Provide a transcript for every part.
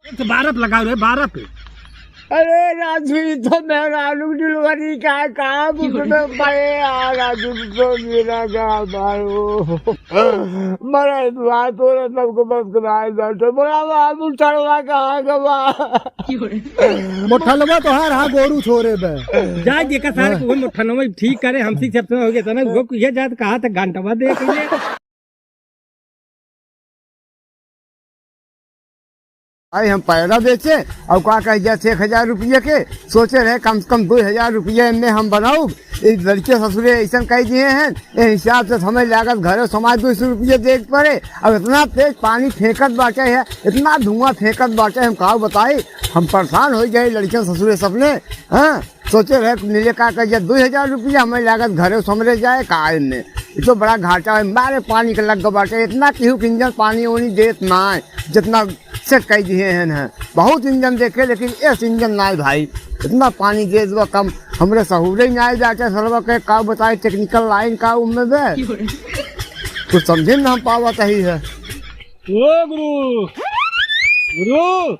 12 लगाओ रे 12 पे। अरे राजू तो मेरा आलू डिलीवरी का काम उसमें पड़े राजू तो मेरा काम मारो मरा दुआ तो सबको बस कराए बैठे बोला आलू चढ़वा कहाँ गवा मोठलवा तो हार हाँ गोरू छोरे बे जा जेका सारे को मोठनवा ठीक करे हमसी सबसे हो गया था ना वो ये जात कहा था घंटवा दे के लिए भाई हम पैरा बेचे और क्या कह जैसे 1000 रुपये के सोचे रहे कम से कम 2000 रुपये में हम बनाऊ इस लड़के ससुरे ऐसा कह दिए हैं इस हिसाब से हमें लागत घरे समाज 200 रुपये दे पड़े। अब इतना तेज पानी फेंकत बाटे है इतना धुआं फेंकत बाटे हम कहा बताए हम परेशान हो गए लड़के ससुरे सबने। हाँ सोचे रहे नीले का कह 2000 रुपये हमें लागत घरे समरे जाए कहा इनने तो बड़ा घाटा है मारे पानी के लग बाटे इतना केहू के इंजन पानी वानी देत ना है जितना सेट कह दिए हैं। बहुत इंजन देखे लेकिन इस इंजन ना है भाई इतना पानी दे दो कम हमरे सहूरे ही आए जाते सरवा के का बताए टेक्निकल लाइन का उनमें बे कुछ समझे ना हम पावत ही है। ओ गुरु गुरु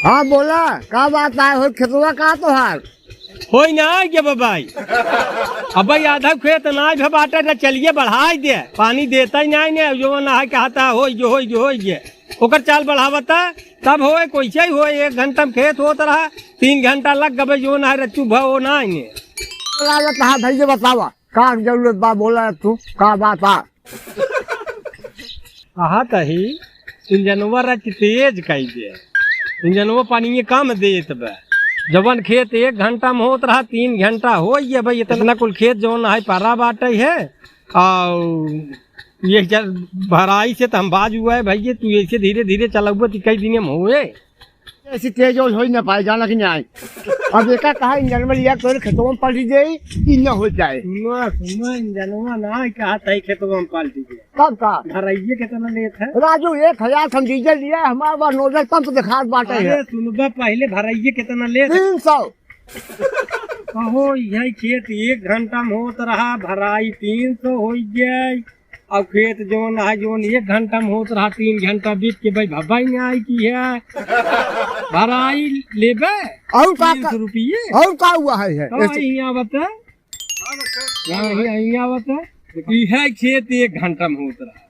हाँ बोला का बात आए हो खेतवा का तो हार होई ना के बाबाई अब भाई आधा खेत ना भे बाटा ना चलिए बढ़ाई दे पानी देता ही नहीं ने जो ना है कहता हो जे ओकर चाल बढ़ावता तब होए कैसे ही होए 1 घंटा में खेत होत रहा 3 घंटा लग गए जो ना है रच्चू भो ना ने कहा भैया बतावा का जरूरत बा बोला तू का बात आ कहा तही इंजनवा रच तेज कई दे इंजनवा पानी कम देत बे जवन खेत 1 घंटा में होत रहा 3 घंटा हो गया भाई इतना कुल खेत जो है पारा बाटे है और ये भराई से तो हम बाज हुआ है भैया तू ऐसे धीरे धीरे चलाऊ तो कई दिन में हुए ऐसी तेज हो ही ना पाए जाना कि नहीं अब एक कहा इंजन में लिया तो खेतों में पलटी दे कि न हो जाए इंजनवा ना कहा था खेतों में पलटी दे कब का भराइये कितना लेत है राजू 1000 हम डीजल लिया हमारे पास नोजल पंप दिखा बाटे है सुनबा पहले भराइये कितना लेत 300 कहो यही खेत 1 घंटा में होत रहा भराई 300 हो गई अब खेत जोन है जोन 1 घंटा में होत रहा 3 घंटा बीत के भाई भबाई नहीं आई की है भराई लेबे और 300 रुपये और का हुआ है यहाँ बता यहाँ बता यह खेत 1 घंटा में होत रहा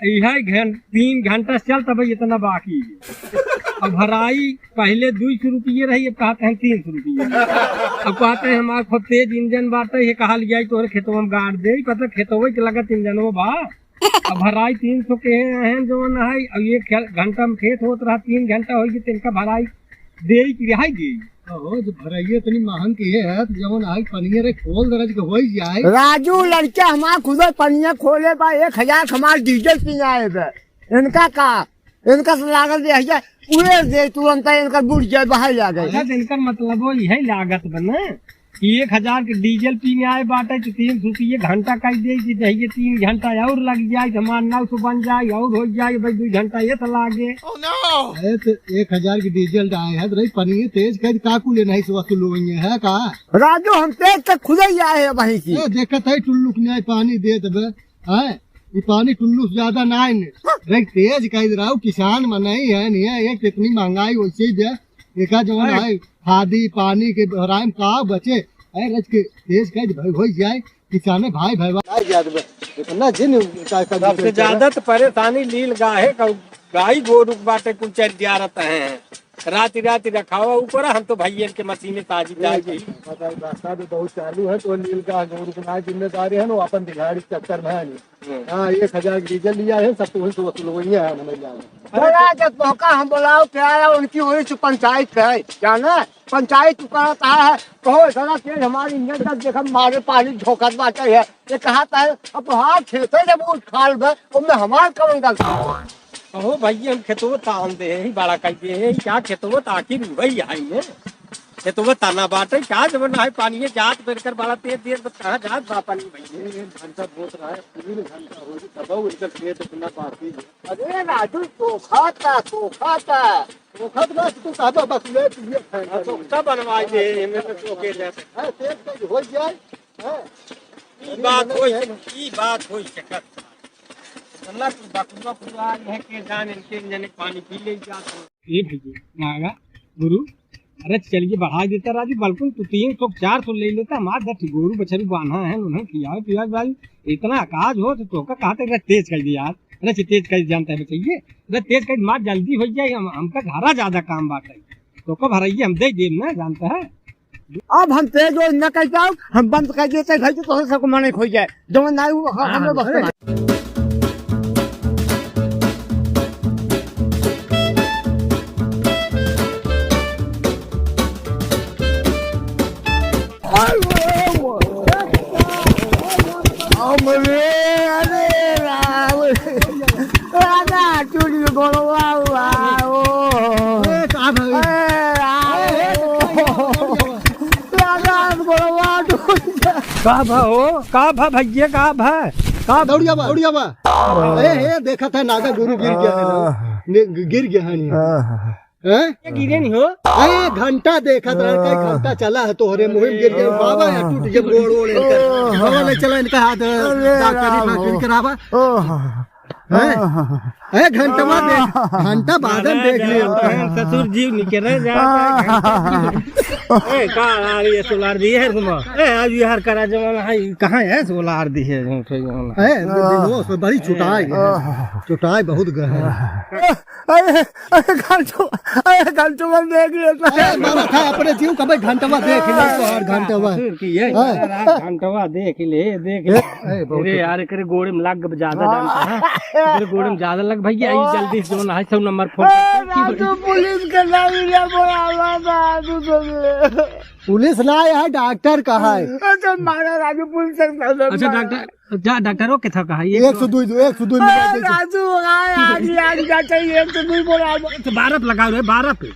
यह 3 घंटा चलता भाई इतना बाकी अब भराई पहले 200 रुपये रही अब कहते हैं 300 रुपये अब कहते हैं हमारे खूब तेज इंजन बाटे है कहा लिया तो खेतों में गाड़ दे पता खेतों के लगत इंजनों बा अब भराई 300 के हैं जो न है अब 1 घंटा में खेत होत रहा 3 घंटा होगी तो इनका भराई दे की रिहाई दे जो भराइये इतनी महंग की है जवन आई पनियर खोल दरज के हो जाए राजू लड़के हमारे खुद पनिया खोले बा 1000 हमारे डीजल पी आए बे इनका का इनका लागत दे पूरे दे तुरंत इनका बुढ़ जाए बाहर आ गए इनका मतलब वो यही लागत बने 1000 के डीजल पीने आए बाटे तो 300 रुपये घंटा कह दे चाहिए 3 घंटा और लग जाए हमारा 900 बन जाए और हो जाए भाई 2 घंटा ये तो लागे तो 1000 की डीजल आए है तो पनीर तेज कर काकू लेना है वसूल है का राजू हम तेज तक खुद ही आए हैं वहीं की देखत है टुल्लू ने पानी दे दे ये पानी टुल्लू ज्यादा ना है तेज कह रहा हूँ किसान में नहीं है नहीं है एक इतनी महंगाई वैसे ही दे देखा जो है खादी पानी के भराई का बचे रज के तेज कह हो जाए किसान भाई इतना जिन सबसे ज्यादा तो परेशानी लील गाहे गाय गोरु बाटे कुल चल जा रहता है रात रखा हुआ ऊपर हम तो भैया के मशीन ताजी रास्ता भी बहुत चालू है तो नील का गोरु जिम्मेदारी है ना अपन दिहाड़ी चक्कर में है नहीं। हाँ 1000 डीजल लिया है सब तो वसूल जब मौका हम बुलाओ क्या उनकी वही पंचायत है जाना पंचायत करता है कहो इतना तेज हमारी इंजन तक देखा मारे पानी झोंकत बाटे है ये कहता है अब हाँ खेते जब खाल में हमारे कवन गलती हो भैया हम खेतों तान दे बड़ा कर दिए क्या खेतों आखिर वही आई खेतों ताना बाटे क्या जब है पानी जात बेरकर बड़ा तेज देर कहाँ जात बा पानी भैया 1 घंटा बोत रहा है 3 घंटा हो तब इधर खेत इतना बाकी है। अरे राजू सोखा था तू कहता बस ले बनवाई दे तेज हो जाए बात हो सकत अल्लाह बाकुआ पूरा है के जान इनके पानी पी ले जाते ये भैया नागा गुरु, अरे चलिए बढ़ा देता राजू, बल्कि तू 300 400 ले लेता, हमारे 10 गोरू बछरू बांधा है, उन्हें खियाओ पियाओ राजू, इतना काज हो तो कहते हैं तेज कर दिया यार, अरे तेज कर जानता है चाहिए, अरे तेज कर मार जल्दी हो जाए, हमका घरा ज्यादा काम बाटे तो कब हराइए हम दे देम ना, जानता है। अब हम तेज और न कर जाओ, हम बंद कर देते घर तो सबको माने खो जाए जो ना हमें बस का भा भैया का भा का दौड़िया बा ए देखा था नागा गुरु गिर गया है, गिर गया है हैं गिरे नहीं हो, ए घंटा देखा था, घंटा चला है तोहरे मुंह में गिर गया बाबा, टूट जब गोड़ ओड़ इनका बाबा ले चला, इनका हाथ डॉक्टरी करावा है घंटा देख, घंटा बादल देख लियो ससुर जीव निकल है सोलार दी है तुम आज यार करा जमाना है, कहाँ है सोलार दी है उसमें बड़ी चुटाई बहुत गहरा, घंटों देख लेता था अपने जीव कभी घंटवा देख ले, घंटवा देख ले अरे यार करे गोड़े में लग ज्यादा जानता है, तेरे गोड़े में ज्यादा लग भैया, जल्दी से जो है 100 नंबर फोन पुलिस के पुलिस ना है, डॉक्टर कहा है, राजू पुलिस। अच्छा डॉक्टर डॉक्टरों के था कहा 102 राजू चाहिए 102 बोला तो 12 पे लगा रहे 12 पे,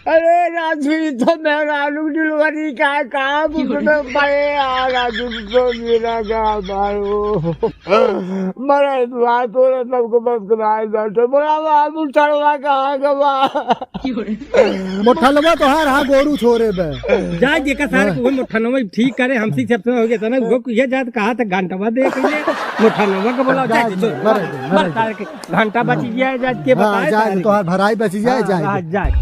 अरे राजू तो मैं राजू डिलीवरी का काम राजू तो मेरा काम मरा दुआ तो सबको बस कराए डॉक्टर बोला बाबू चढ़वा कहाँ गवा मोठलवा तो हार हाँ गोरू छोरे बे जा देखा सारे वो मोठनवा ठीक करे, हमसे सब हो गया था ना, वो ये जात कहा था घंटवा देख ले मोठनवा का बोला घंटा बच जाए जात के बताए तो भराई बच जाए जाए